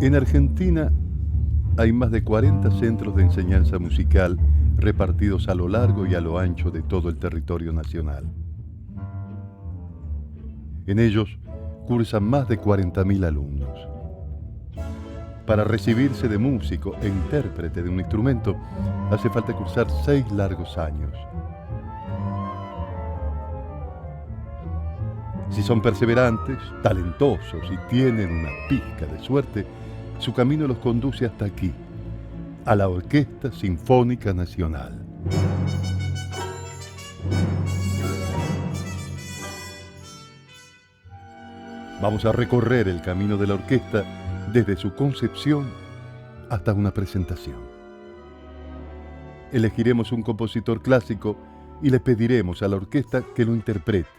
En Argentina hay más de 40 centros de enseñanza musical repartidos a lo largo y a lo ancho de todo el territorio nacional. En ellos cursan más de 40.000 alumnos. Para recibirse de músico e intérprete de un instrumento, hace falta cursar 6 largos años. Si son perseverantes, talentosos y tienen una pizca de suerte, su camino los conduce hasta aquí, a la Orquesta Sinfónica Nacional. Vamos a recorrer el camino de la orquesta desde su concepción hasta una presentación. Elegiremos un compositor clásico y le pediremos a la orquesta que lo interprete.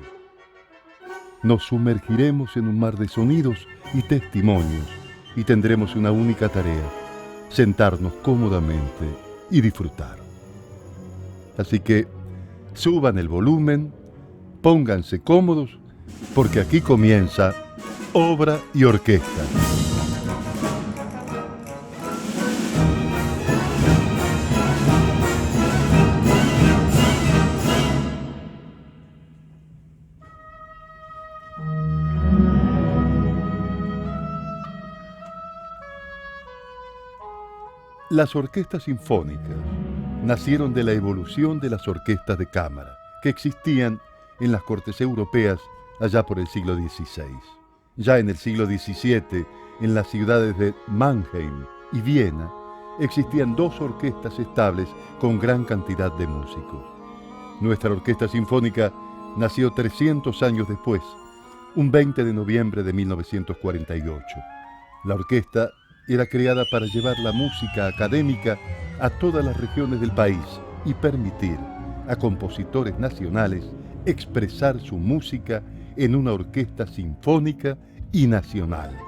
Nos sumergiremos en un mar de sonidos y testimonios y tendremos una única tarea: sentarnos cómodamente y disfrutar. Así que suban el volumen, pónganse cómodos, porque aquí comienza Obra y Orquesta. Las orquestas sinfónicas nacieron de la evolución de las orquestas de cámara, que existían en las cortes europeas allá por el siglo XVI. Ya en el siglo XVII, en las ciudades de Mannheim y Viena, existían 2 orquestas estables con gran cantidad de músicos. Nuestra orquesta sinfónica nació 300 años después, un 20 de noviembre de 1948. La orquesta era creada para llevar la música académica a todas las regiones del país y permitir a compositores nacionales expresar su música en una orquesta sinfónica y nacional.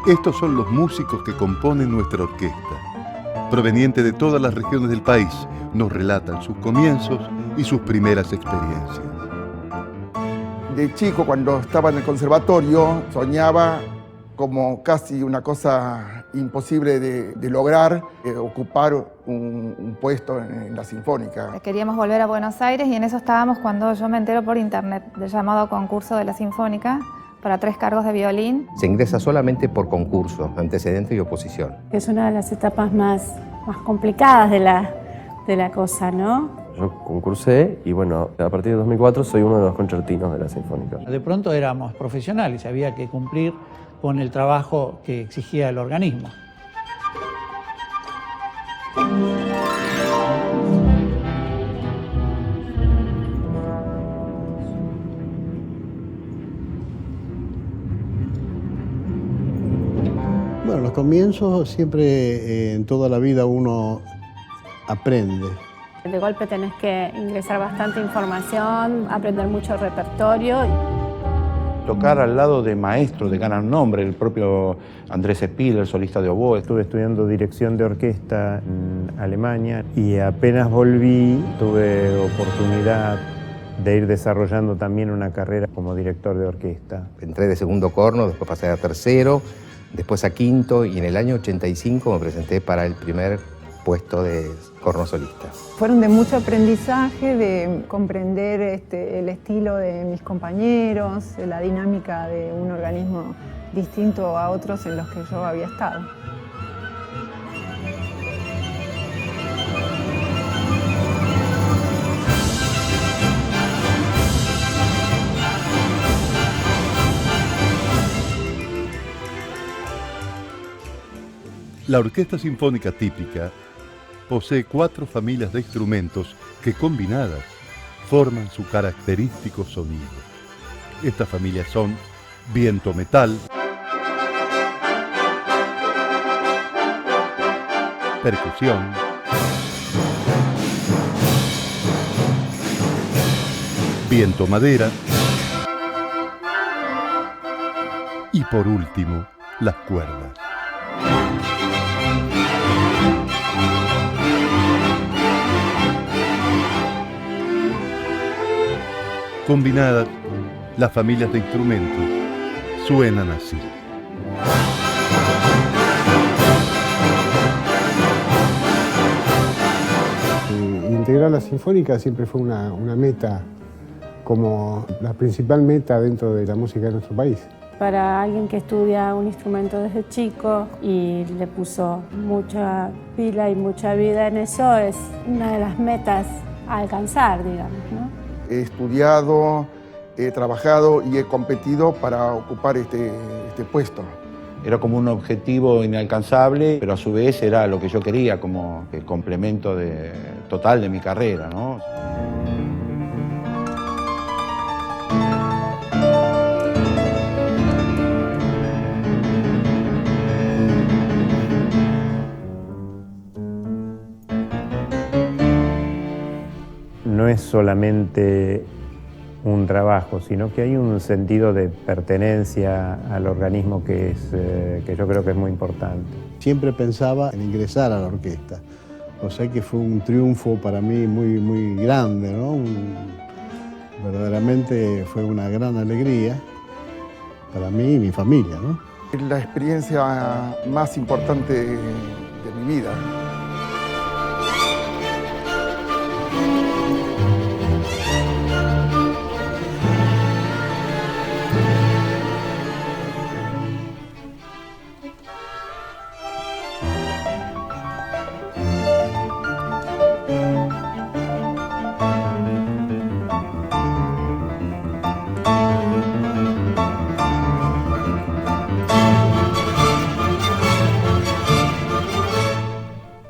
Estos son los músicos que componen nuestra orquesta. Provenientes de todas las regiones del país, nos relatan sus comienzos y sus primeras experiencias. De chico, cuando estaba en el conservatorio, soñaba como casi una cosa imposible de lograr, ocupar un puesto en la Sinfónica. Queríamos volver a Buenos Aires y en eso estábamos cuando yo me entero por internet del llamado concurso de la Sinfónica para 3 cargos de violín. Se ingresa solamente por concurso, antecedente y oposición. Es una de las etapas más complicadas de la cosa, ¿no? Yo concursé y bueno, a partir de 2004 soy uno de los concertinos de la Sinfónica. De pronto éramos profesionales, había que cumplir con el trabajo que exigía el organismo. Bueno, los comienzos siempre en toda la vida uno aprende. De golpe tenés que ingresar bastante información, aprender mucho repertorio. Tocar al lado de maestros de gran nombre, el propio Andrés Spiller, solista de oboe. Estuve estudiando dirección de orquesta en Alemania y apenas volví tuve oportunidad de ir desarrollando también una carrera como director de orquesta. Entré de segundo corno, después pasé a tercero, después a quinto y en el año 85 me presenté para el primer puesto de corno solista. Fueron de mucho aprendizaje, de comprender el estilo de mis compañeros, la dinámica de un organismo distinto a otros en los que yo había estado. La orquesta sinfónica típica posee 4 familias de instrumentos que combinadas forman su característico sonido. Estas familias son viento metal, percusión, viento madera y por último, las cuerdas. Combinadas, las familias de instrumentos suenan así. Integrar la Sinfónica siempre fue una meta, como la principal meta dentro de la música de nuestro país. Para alguien que estudia un instrumento desde chico y le puso mucha pila y mucha vida en eso, es una de las metas a alcanzar, digamos, ¿no? He estudiado, he trabajado y he competido para ocupar este puesto. Era como un objetivo inalcanzable, pero a su vez era lo que yo quería como el complemento total de mi carrera, ¿no? No es solamente un trabajo, sino que hay un sentido de pertenencia al organismo que yo creo que es muy importante. Siempre pensaba en ingresar a la orquesta, o sea que fue un triunfo para mí muy, muy grande, ¿no? Verdaderamente fue una gran alegría para mí y mi familia, ¿no? Es la experiencia más importante de mi vida.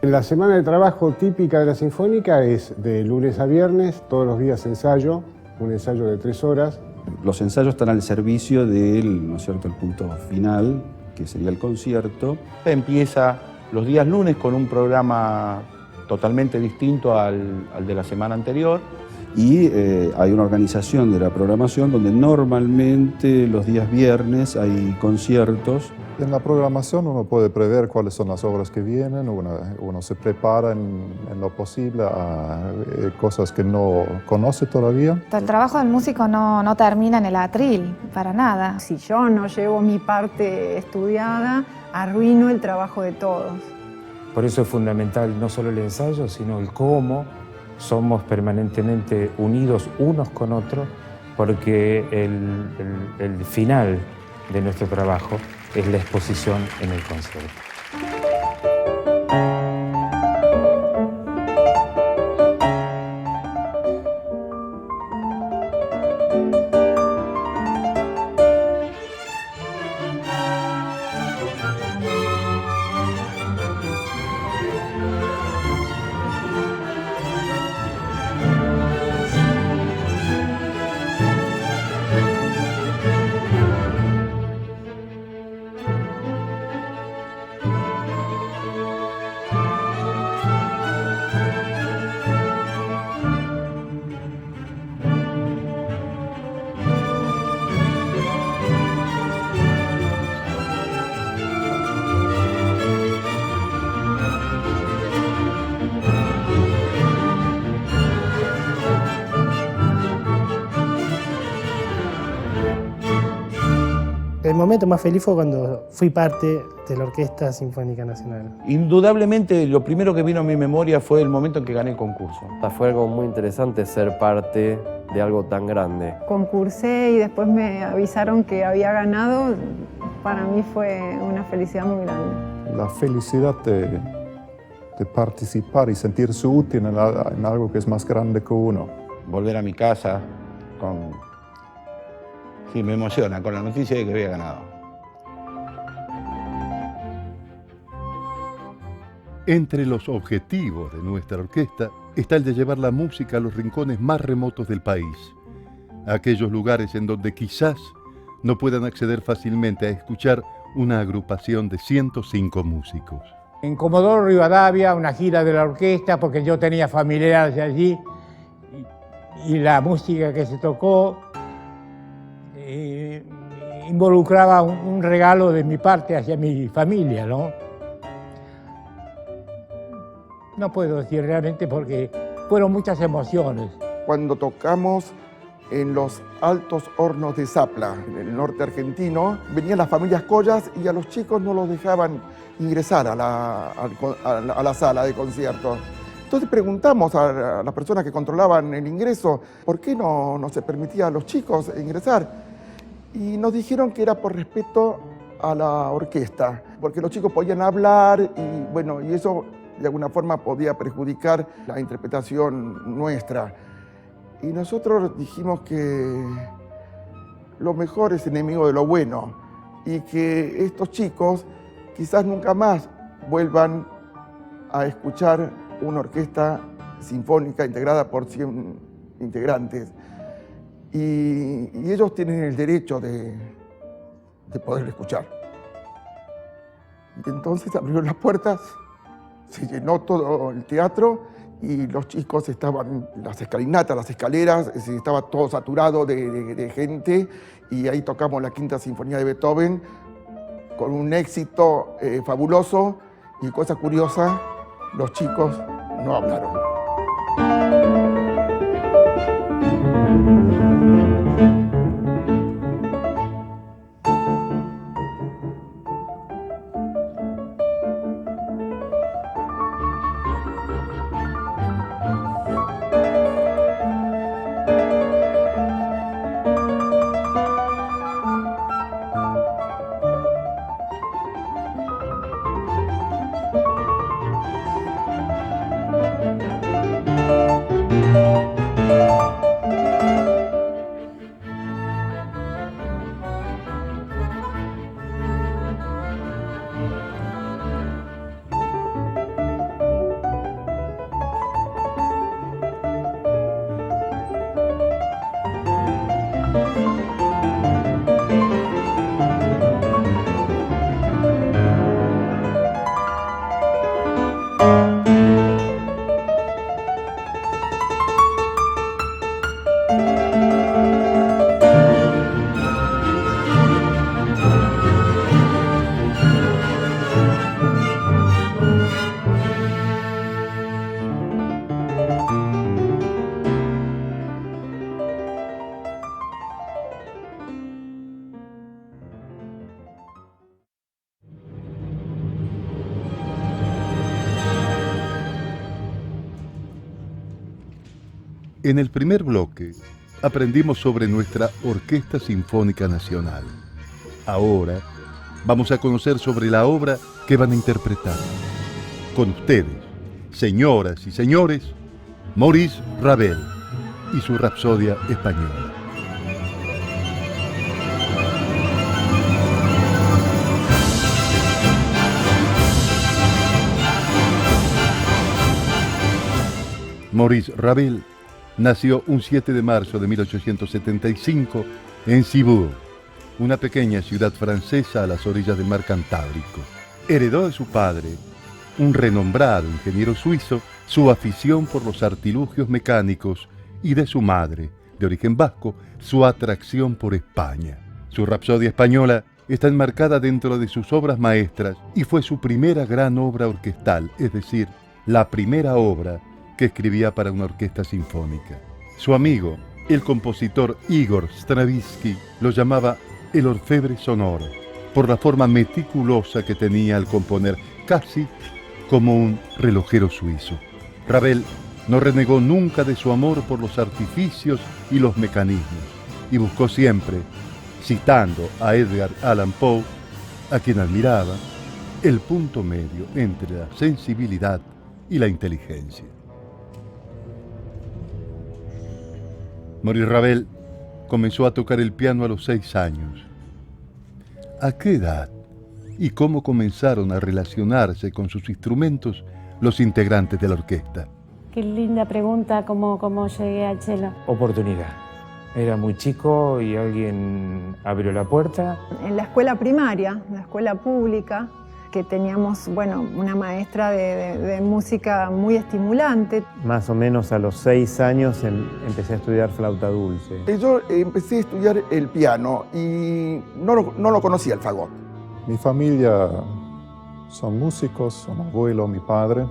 La semana de trabajo típica de la Sinfónica es de lunes a viernes, todos los días ensayo, un ensayo de 3 horas. Los ensayos están al servicio del, ¿no es cierto?, el punto final, que sería el concierto. Empieza los días lunes con un programa totalmente distinto al de la semana anterior. Y hay una organización de la programación donde normalmente los días viernes hay conciertos. En la programación uno puede prever cuáles son las obras que vienen, uno se prepara en lo posible a cosas que no conoce todavía. El trabajo del músico no termina en el atril, para nada. Si yo no llevo mi parte estudiada, arruino el trabajo de todos. Por eso es fundamental no solo el ensayo, sino el cómo somos permanentemente unidos unos con otros, porque el final de nuestro trabajo es la exposición en el concierto. El momento más feliz fue cuando fui parte de la Orquesta Sinfónica Nacional. Indudablemente, lo primero que vino a mi memoria fue el momento en que gané el concurso. Fue algo muy interesante ser parte de algo tan grande. Concursé y después me avisaron que había ganado. Para mí fue una felicidad muy grande. La felicidad de participar y sentirse útil en algo que es más grande que uno. Volver a mi casa Sí, me emociona con la noticia de que había ganado. Entre los objetivos de nuestra orquesta está el de llevar la música a los rincones más remotos del país, a aquellos lugares en donde quizás no puedan acceder fácilmente a escuchar una agrupación de 105 músicos. En Comodoro Rivadavia, una gira de la orquesta, porque yo tenía familiares de allí, y la música que se tocó involucraba un regalo de mi parte hacia mi familia, ¿no? No puedo decir realmente porque fueron muchas emociones. Cuando tocamos en los Altos Hornos de Zapla, en el norte argentino, venían las familias Collas y a los chicos no los dejaban ingresar a la sala de conciertos. Entonces preguntamos a las personas que controlaban el ingreso, ¿por qué no se permitía a los chicos ingresar? Y nos dijeron que era por respeto a la orquesta, porque los chicos podían hablar y bueno, y eso de alguna forma podía perjudicar la interpretación nuestra. Y nosotros dijimos que lo mejor es enemigo de lo bueno y que estos chicos quizás nunca más vuelvan a escuchar una orquesta sinfónica integrada por 100 integrantes. Y ellos tienen el derecho de poder escuchar. Y entonces abrieron las puertas, se llenó todo el teatro y los chicos estaban, las escalinatas, las escaleras, estaba todo saturado de gente y ahí tocamos la Quinta Sinfonía de Beethoven con un éxito fabuloso y cosa curiosa, los chicos no hablaron. En el primer bloque aprendimos sobre nuestra Orquesta Sinfónica Nacional. Ahora vamos a conocer sobre la obra que van a interpretar. Con ustedes, señoras y señores, Maurice Ravel y su Rapsodia Española. Maurice Ravel nació un 7 de marzo de 1875 en Cibourg, una pequeña ciudad francesa a las orillas del mar Cantábrico. Heredó de su padre, un renombrado ingeniero suizo, su afición por los artilugios mecánicos y de su madre, de origen vasco, su atracción por España. Su Rapsodia Española está enmarcada dentro de sus obras maestras y fue su primera gran obra orquestal, es decir, la primera obra que escribía para una orquesta sinfónica. Su amigo, el compositor Igor Stravinsky, lo llamaba el orfebre sonoro, por la forma meticulosa que tenía al componer, casi como un relojero suizo. Ravel no renegó nunca de su amor por los artificios y los mecanismos, y buscó siempre, citando a Edgar Allan Poe, a quien admiraba, el punto medio entre la sensibilidad y la inteligencia. Maurice Ravel comenzó a tocar el piano a los 6 años. ¿A qué edad y cómo comenzaron a relacionarse con sus instrumentos los integrantes de la orquesta? Qué linda pregunta, cómo llegué al cello. Oportunidad. Era muy chico y alguien abrió la puerta. En la escuela primaria, en la escuela pública, que teníamos, bueno, una maestra de música muy estimulante. Más o menos a los 6 años empecé a estudiar flauta dulce. Yo empecé a estudiar el piano y no lo conocía el fagot. Mi familia son músicos, son abuelo, mi padre.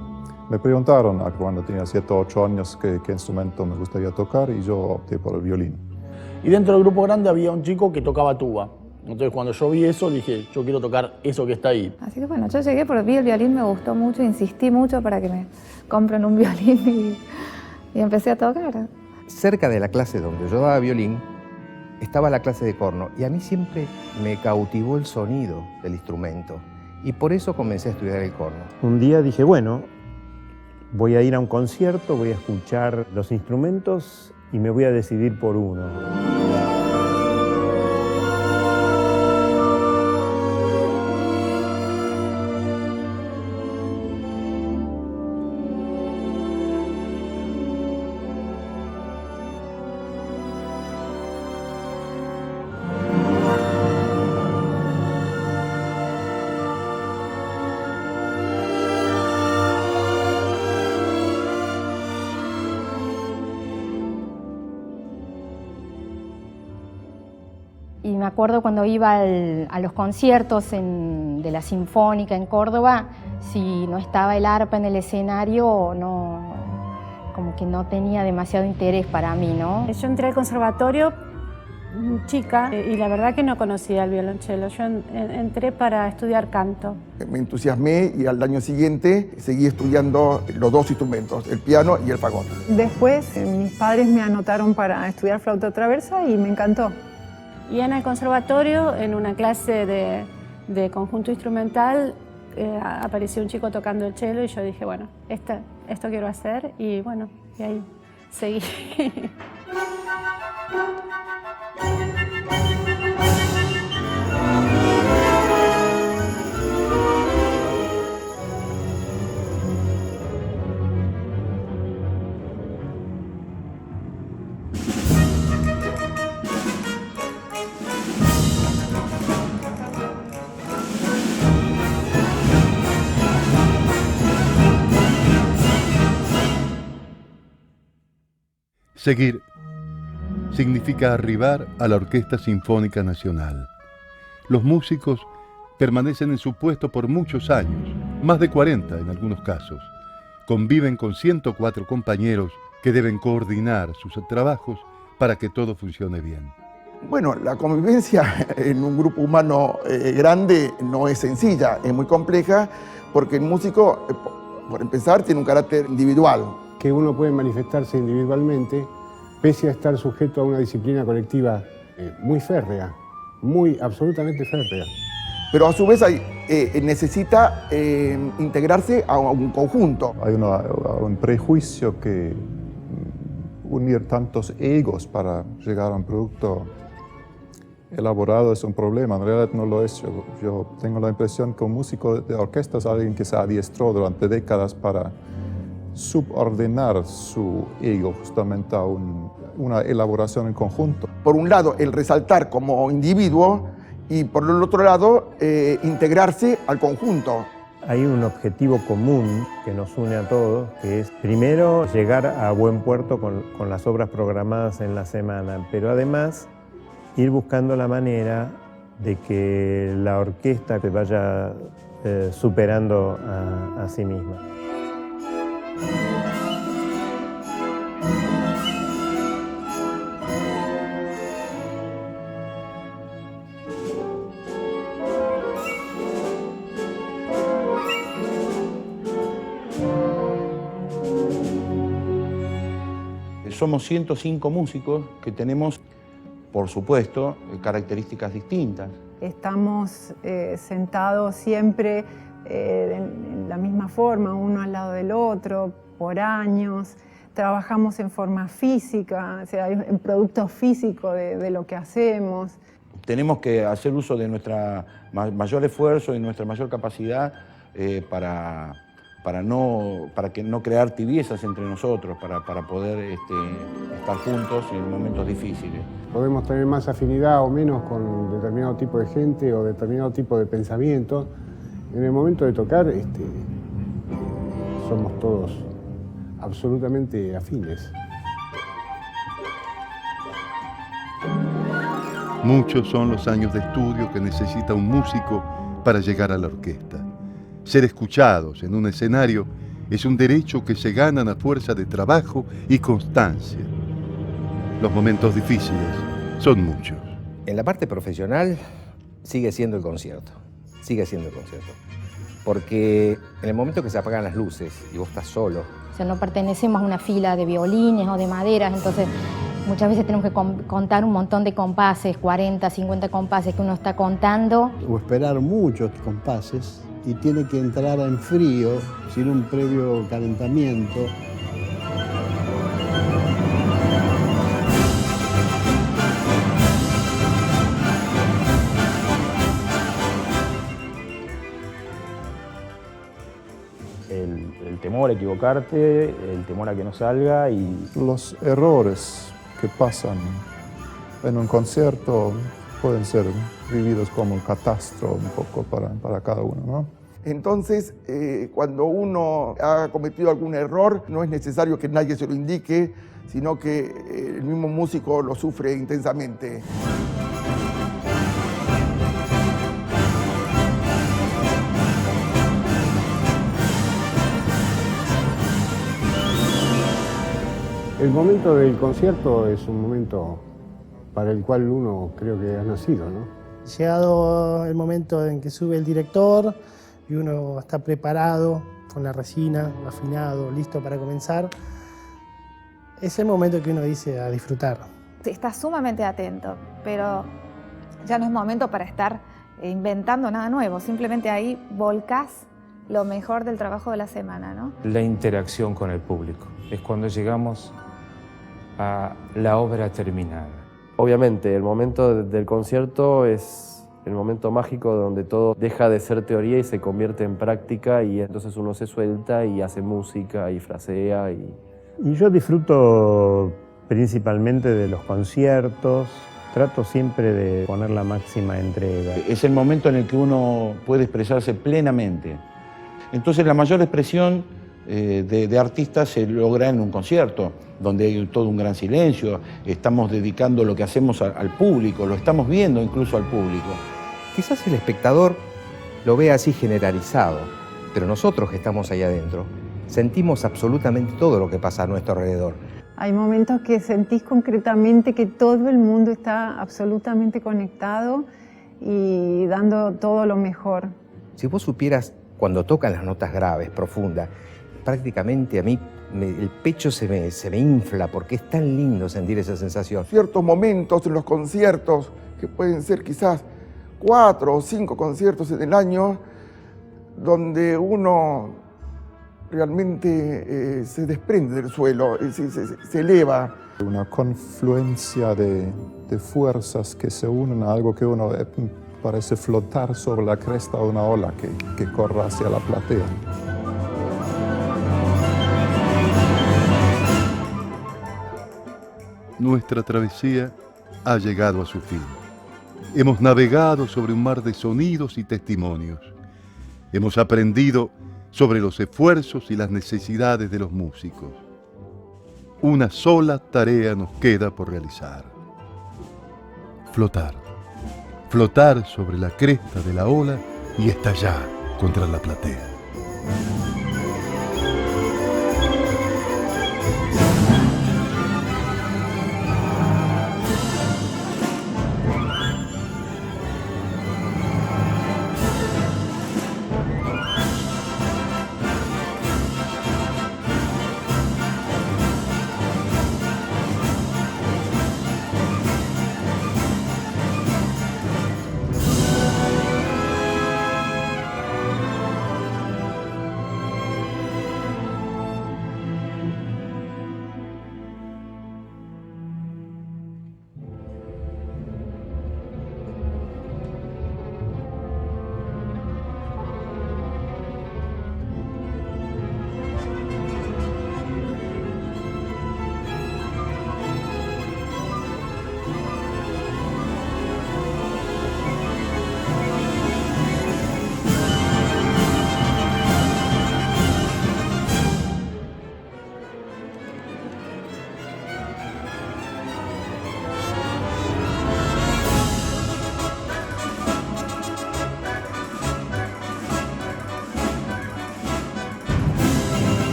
Me preguntaron cuando tenía 7 o 8 años qué instrumento me gustaría tocar y yo opté por el violín. Y dentro del grupo grande había un chico que tocaba tuba. Entonces cuando yo vi eso dije, yo quiero tocar eso que está ahí. Así que bueno, yo llegué porque vi el violín, me gustó mucho, insistí mucho para que me compren un violín y empecé a tocar. Cerca de la clase donde yo daba violín estaba la clase de corno y a mí siempre me cautivó el sonido del instrumento y por eso comencé a estudiar el corno. Un día dije, bueno, voy a ir a un concierto, voy a escuchar los instrumentos y me voy a decidir por uno. Y me acuerdo cuando iba a los conciertos de la Sinfónica en Córdoba, si no estaba el arpa en el escenario, como que no tenía demasiado interés para mí, ¿no? Yo entré al conservatorio chica y la verdad que no conocía el violonchelo. Yo entré para estudiar canto. Me entusiasmé y al año siguiente seguí estudiando los dos instrumentos, el piano y el fagot. Después mis padres me anotaron para estudiar flauta traversa y me encantó. Y en el conservatorio, en una clase de conjunto instrumental, apareció un chico tocando el cello y yo dije, bueno, esto quiero hacer y bueno, y ahí seguí. Seguir significa arribar a la Orquesta Sinfónica Nacional. Los músicos permanecen en su puesto por muchos años, más de 40 en algunos casos. Conviven con 104 compañeros que deben coordinar sus trabajos para que todo funcione bien. Bueno, la convivencia en un grupo humano grande no es sencilla, es muy compleja, porque el músico, por empezar, tiene un carácter individual. Que uno puede manifestarse individualmente, pese a estar sujeto a una disciplina colectiva muy férrea, absolutamente férrea. Pero a su vez necesita integrarse a un conjunto. Hay un prejuicio que unir tantos egos para llegar a un producto elaborado es un problema. En realidad no lo es. Yo tengo la impresión que un músico de orquesta es alguien que se adiestró durante décadas para subordinar su ego justamente a una elaboración en conjunto. Por un lado, el resaltar como individuo y por el otro lado, integrarse al conjunto. Hay un objetivo común que nos une a todos, que es primero llegar a buen puerto con las obras programadas en la semana, pero además ir buscando la manera de que la orquesta se vaya superando a sí misma. Somos 105 músicos que tenemos, por supuesto, características distintas. Estamos sentados siempre en la misma forma, uno al lado del otro, por años. Trabajamos en forma física, o sea, en productos físicos de lo que hacemos. Tenemos que hacer uso de nuestro mayor esfuerzo y nuestra mayor capacidad para que no crear tibiezas entre nosotros, para poder estar juntos en momentos difíciles. Podemos tener más afinidad o menos con determinado tipo de gente o determinado tipo de pensamiento, En el momento de tocar, somos todos absolutamente afines. Muchos son los años de estudio que necesita un músico para llegar a la orquesta. Ser escuchados en un escenario es un derecho que se ganan a fuerza de trabajo y constancia. Los momentos difíciles son muchos. En la parte profesional sigue siendo el concierto, porque en el momento que se apagan las luces y vos estás solo. O sea, no pertenecemos a una fila de violines o de maderas, entonces muchas veces tenemos que contar un montón de compases, 40, 50 compases que uno está contando. O esperar muchos compases y tiene que entrar en frío, sin un previo calentamiento. El temor a equivocarte, el temor a que no salga y... Los errores que pasan en un concierto pueden ser vividos como un catastro un poco para cada uno, ¿no? Entonces, cuando uno ha cometido algún error, no es necesario que nadie se lo indique, sino que el mismo músico lo sufre intensamente. El momento del concierto es un momento para el cual uno creo que ha nacido, ¿no? Llegado el momento en que sube el director y uno está preparado con la resina, afinado, listo para comenzar, es el momento que uno dice a disfrutar. Estás sumamente atento, pero ya no es momento para estar inventando nada nuevo, simplemente ahí volcás lo mejor del trabajo de la semana, ¿no? La interacción con el público es cuando llegamos a la obra terminada. Obviamente, el momento del concierto es el momento mágico donde todo deja de ser teoría y se convierte en práctica, y entonces uno se suelta y hace música y frasea. Y yo disfruto principalmente de los conciertos, trato siempre de poner la máxima entrega. Es el momento en el que uno puede expresarse plenamente. Entonces la mayor expresión de artistas se logra en un concierto, donde hay todo un gran silencio, estamos dedicando lo que hacemos al público, lo estamos viendo incluso al público. Quizás el espectador lo vea así generalizado, pero nosotros que estamos ahí adentro sentimos absolutamente todo lo que pasa a nuestro alrededor. Hay momentos que sentís concretamente que todo el mundo está absolutamente conectado y dando todo lo mejor. Si vos supieras cuando tocan las notas graves, profundas, prácticamente a mí el pecho se me infla porque es tan lindo sentir esa sensación. Ciertos momentos en los conciertos, que pueden ser quizás 4 o 5 conciertos en el año, donde uno realmente se desprende del suelo, se eleva. Una confluencia de fuerzas que se unen a algo que uno parece flotar sobre la cresta de una ola que corre hacia la platea. Nuestra travesía ha llegado a su fin. Hemos navegado sobre un mar de sonidos y testimonios. Hemos aprendido sobre los esfuerzos y las necesidades de los músicos. Una sola tarea nos queda por realizar. Flotar. Flotar sobre la cresta de la ola y estallar contra la platea.